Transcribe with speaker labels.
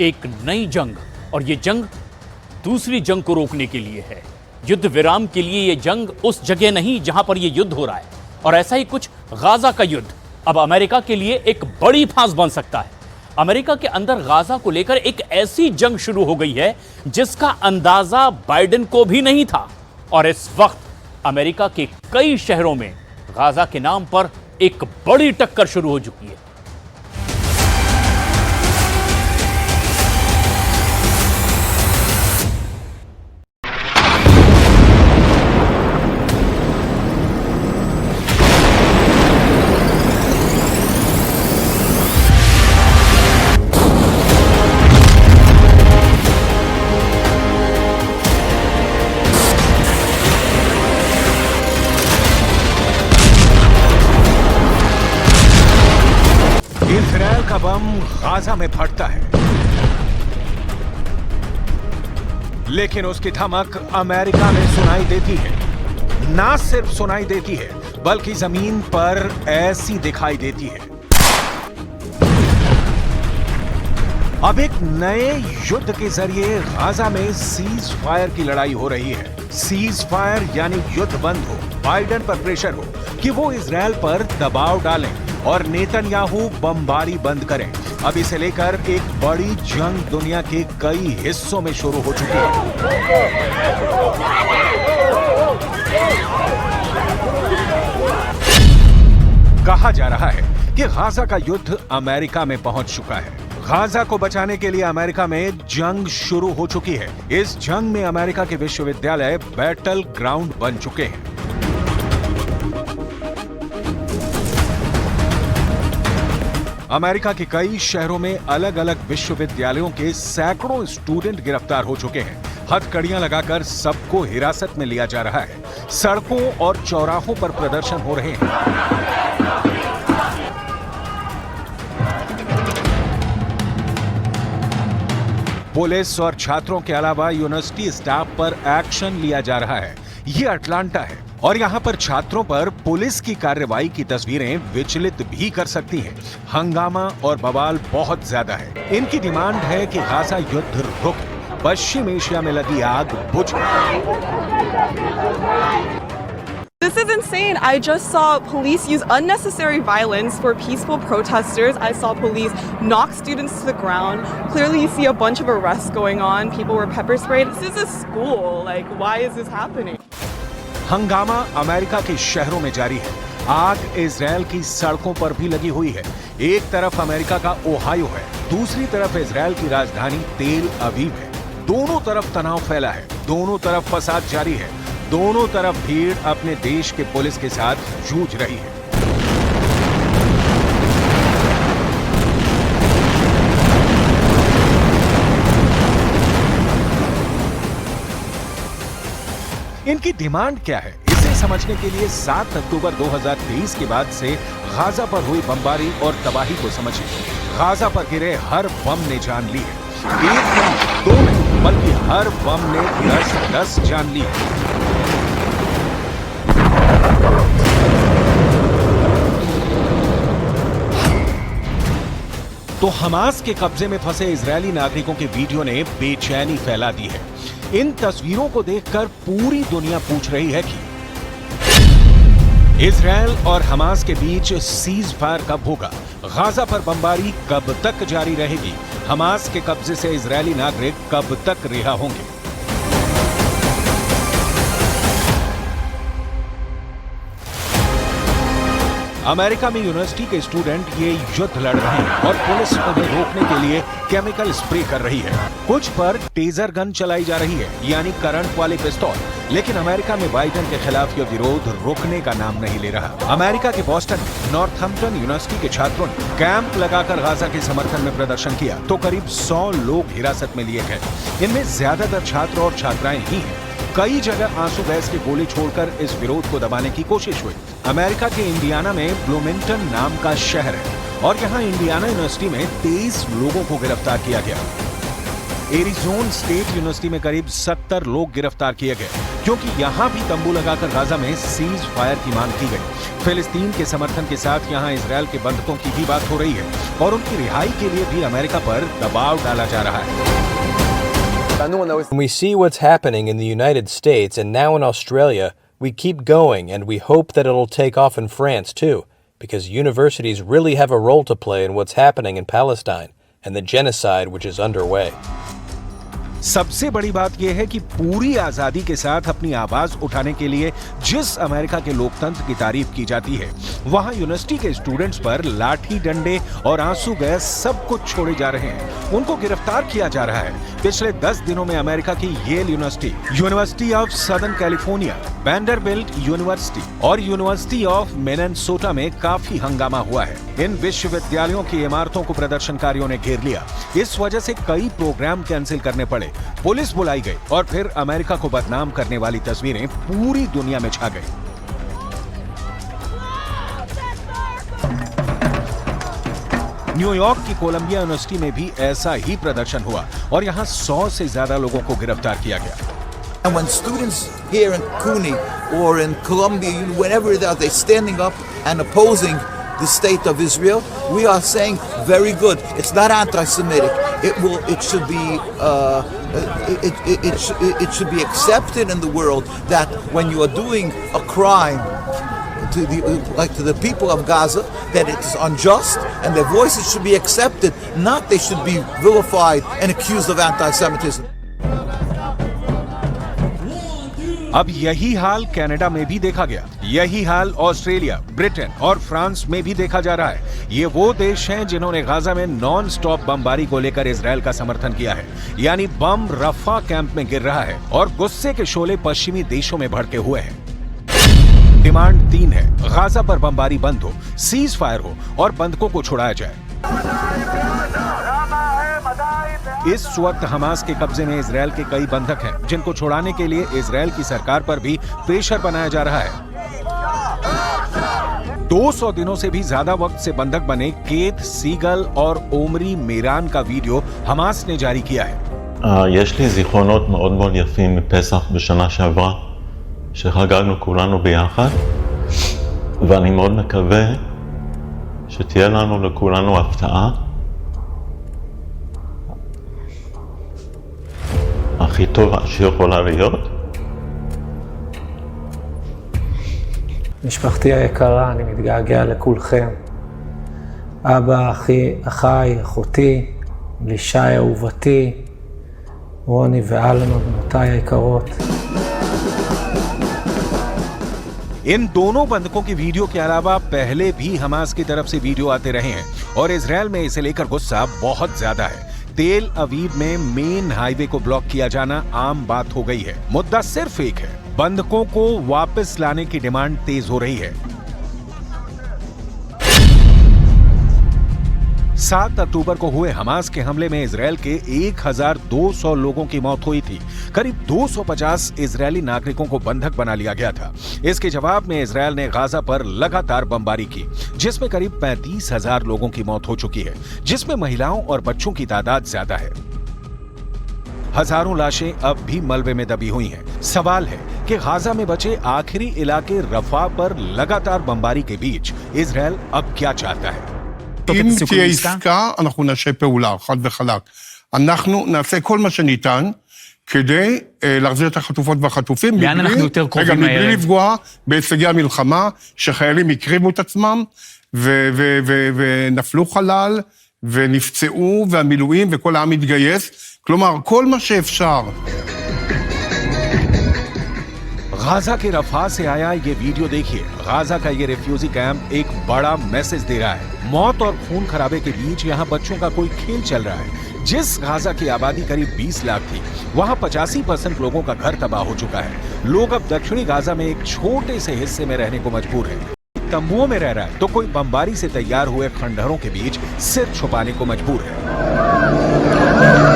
Speaker 1: एक नई जंग, और ये जंग दूसरी जंग को रोकने के लिए है। युद्ध विराम के लिए ये जंग उस जगह नहीं जहां पर ये युद्ध हो रहा है, और ऐसा ही कुछ गाजा का युद्ध अब अमेरिका के लिए एक बड़ी फांस बन सकता है। अमेरिका के अंदर गाजा को लेकर एक ऐसी जंग शुरू हो गई है जिसका अंदाजा बाइडेन को भी नहीं था, और इस वक्त अमेरिका के कई शहरों में गाजा के नाम पर एक बड़ी टक्कर शुरू हो चुकी है।
Speaker 2: इजरायल का बम गाजा में फटता है, लेकिन उसकी धमक अमेरिका में सुनाई देती है। ना सिर्फ सुनाई देती है, बल्कि जमीन पर ऐसी दिखाई देती है। अब एक नए युद्ध के जरिए गाजा में सीज फायर की लड़ाई हो रही है। सीज फायर यानी युद्ध बंद हो, बाइडेन पर प्रेशर हो कि वो इजरायल पर दबाव डालें और नेतन्याहू बमबारी बंद करें। अब इसे लेकर एक बड़ी जंग दुनिया के कई हिस्सों में शुरू हो चुकी है। कहा जा रहा है कि गाजा का युद्ध अमेरिका में पहुंच चुका है। गाजा को बचाने के लिए अमेरिका में जंग शुरू हो चुकी है। इस जंग में अमेरिका के विश्वविद्यालय बैटल ग्राउंड बन चुके हैं। अमेरिका के कई शहरों में अलग अलग विश्वविद्यालयों के सैकड़ों स्टूडेंट गिरफ्तार हो चुके हैं। हथकड़ियां लगाकर सबको हिरासत में लिया जा रहा है। सड़कों और चौराहों पर प्रदर्शन हो रहे हैं। पुलिस और छात्रों के अलावा यूनिवर्सिटी स्टाफ पर एक्शन लिया जा रहा है। ये अटलांटा है, और यहाँ पर छात्रों पर पुलिस की कार्रवाई की तस्वीरें विचलित भी कर सकती हैं। हंगामा और बवाल बहुत ज्यादा है। इनकी डिमांड है कि गाजा युद्ध रुके, पश्चिम एशिया में लगी आग बुझ जाए।
Speaker 3: This is insane. I just saw police use unnecessary violence for peaceful protesters. I saw police knock students to the ground. Clearly you see a bunch of arrests going on. People were pepper sprayed. This is a school. Like, why is this happening?
Speaker 2: हंगामा America के शहरों में जारी है। आग Israel की सड़कों पर भी लगी हुई है। एक तरफ अमेरिका का ओहायो है, दूसरी तरफ इजरायल की राजधानी तेल अवीव है। दोनों तरफ तनाव फैला है, दोनों तरफ फसाद जारी है, दोनों तरफ भीड़ अपने देश के पुलिस के साथ जूझ रही है। इनकी डिमांड क्या है, इसे समझने के लिए 7 अक्टूबर 2023 के बाद से गाजा पर हुई बमबारी और तबाही को समझिए। गाजा पर गिरे हर बम ने जान ली है। एक नहीं, दो नहीं, बल्कि हर बम ने 10-10 जान ली है। तो हमास के कब्जे में फंसे इजरायली नागरिकों के वीडियो ने बेचैनी फैला दी है। इन तस्वीरों को देखकर पूरी दुनिया पूछ रही है कि इजरायल और हमास के बीच सीज फायर कब होगा? गाजा पर बमबारी कब तक जारी रहेगी? हमास के कब्जे से इजरायली नागरिक कब तक रिहा होंगे? अमेरिका में यूनिवर्सिटी के स्टूडेंट ये युद्ध लड़ रहे हैं और पुलिस उन्हें रोकने के लिए केमिकल स्प्रे कर रही है। कुछ पर टेजर गन चलाई जा रही है, यानी करंट वाले पिस्तौल। लेकिन अमेरिका में बाइडेन के खिलाफ यह विरोध रुकने का नाम नहीं ले रहा। अमेरिका के बॉस्टन नॉर्थहैम्पटन यूनिवर्सिटी के छात्रों ने कैंप लगाकर गाजा के समर्थन में प्रदर्शन किया तो करीब 100 लोग हिरासत में लिए गए। इनमें ज्यादातर छात्र और छात्राएं ही हैं। कई जगह आंसू गैस के गोले छोड़कर इस विरोध को दबाने की कोशिश हुई। अमेरिका के इंडियाना में ब्लूमिंगटन नाम का शहर है और यहाँ इंडियाना यूनिवर्सिटी में 23 लोगों को गिरफ्तार किया गया। एरिज़ोना स्टेट यूनिवर्सिटी में करीब 70 लोग गिरफ्तार किए गए क्योंकि यहां भी तंबू लगाकर गाजा में सीज फायर की मांग की गई। फिलिस्तीन के समर्थन के साथ यहां इजरायल के बंधकों की भी बात हो रही है और उनकी रिहाई के लिए भी अमेरिका पर दबाव डाला जा रहा है।
Speaker 4: We see what's happening in the United States and now in Australia, we keep going and we hope that it'll take off in France too, because universities really have a role to play in what's happening in Palestine and the genocide which is underway.
Speaker 2: सबसे बड़ी बात यह है कि पूरी आजादी के साथ अपनी आवाज उठाने के लिए जिस अमेरिका के लोकतंत्र की तारीफ की जाती है, वहां यूनिवर्सिटी के स्टूडेंट्स पर लाठी डंडे और आंसू गैस सब कुछ छोड़े जा रहे हैं। उनको गिरफ्तार किया जा रहा है। पिछले 10 दिनों में अमेरिका की Yale University, University of Southern California, Vanderbilt University और यूनिवर्सिटी ऑफ मिनेसोटा में काफी हंगामा हुआ है। इन विश्वविद्यालयों की इमारतों को प्रदर्शनकारियों ने घेर लिया। इस वजह से कई प्रोग्राम कैंसिल करने पड़े, पुलिस बुलाई गई और फिर अमेरिका को बदनाम करने वाली तस्वीरें पूरी दुनिया में छा गई। न्यूयॉर्क की कोलंबिया यूनिवर्सिटी में भी ऐसा ही प्रदर्शन हुआ और यहां 100 से ज्यादा लोगों को गिरफ्तार किया गया।
Speaker 5: And when students here in CUNY or in Columbia, whenever they're standing up and opposing the state of Israel, we are saying very good. It's not anti-Semitic. It should be it should be accepted in the world that when you are doing a crime to the people of Gaza, that it is unjust and their voices should be accepted, not they should be vilified and accused of anti-Semitism.
Speaker 2: अब यही हाल Canada में भी देखा गया, यही हाल Australia, Britain और France में भी देखा जा रहा है। ये वो देश हैं जिन्होंने गाजा में नॉन स्टॉप बमबारी को लेकर इजरायल का समर्थन किया है, यानी बम रफा कैंप में गिर रहा है और गुस्से के शोले पश्चिमी देशों में भड़के हुए हैं। डिमांड 3 है, गाजा पर बमबारी बंद हो, सीज फायर हो और बंधकों को छुड़ाया जाए। इस वक्त हमास के कब्जे में इजरायल के कई बंधक हैं, जिनको छुड़ाने के लिए इजरायल की सरकार पर भी प्रेशर बनाया जा रहा है। 200 दिनों से भी ज्यादा वक्त से बंधक बने केथ सीगल और ओमरी मेरान का वीडियो हमास ने जारी किया है।
Speaker 6: יש לי זיכרונות מאוד מאוד יפים מפסח בשנה שעברה, שחגגנו כולנו ביחד, ואני מאוד מקווה שתהיה לנו לכולנו הפתעה הכי טובה שיכולה להיות.
Speaker 7: משפחתי היקרה, אני מתגעגע לכולכם. אבא, אחיי, אחותי, לישי אהובתי, רוני ואלמה, בנותיי היקרות.
Speaker 2: इन दोनों बंधकों की वीडियो के अलावा पहले भी हमास की तरफ से वीडियो आते रहे हैं और इजरायल में इसे लेकर गुस्सा बहुत ज्यादा है। तेल अवीव में मेन हाईवे को ब्लॉक किया जाना आम बात हो गई है। मुद्दा सिर्फ एक है, बंधकों को वापस लाने की डिमांड तेज हो रही है। 7 अक्टूबर को हुए हमास के हमले में इजरायल के 1200 लोगों की मौत हुई थी। करीब 250 इजरायली नागरिकों को बंधक बना लिया गया था। इसके जवाब में इजरायल ने गाजा पर लगातार बमबारी की, जिसमें करीब 35,000 लोगों की मौत हो चुकी है, जिसमें महिलाओं और बच्चों की तादाद ज्यादा है। हजारों लाशें अब भी मलबे में दबी हुई हैं। सवाल है कि गाजा में बचे आखिरी इलाके रफा पर लगातार बमबारी के बीच इजरायल अब क्या चाहता है।
Speaker 8: אם תהיה עסקה, אנחנו נעשה פעולה, חד וחלק. אנחנו נעשה כל מה שניתן כדי להחזיר את החטופות והחטופים.
Speaker 9: לאן אנחנו יותר קרובים מהערב?
Speaker 8: מבלי לפגוע בהישגי המלחמה, שחיילים הקריבו את עצמם, ונפלו חלל, ונפצעו, והמילואים, וכל העם התגייס. כלומר, כל מה שאפשר.
Speaker 2: गाजा के रफा से आया ये वीडियो देखिए। गाजा का ये रिफ्यूजी कैंप एक बड़ा मैसेज दे रहा है। मौत और खून खराबे के बीच यहाँ बच्चों का कोई खेल चल रहा है। जिस गाजा की आबादी करीब 20 लाख थी, वहाँ 85% लोगों का घर तबाह हो चुका है। लोग अब दक्षिणी गाजा में एक छोटे से हिस्से में रहने को मजबूर हैं। तंबुओं में रह रहा है तो कोई बमबारी से तैयार हुए खंडहरों के बीच सिर छुपाने को मजबूर है।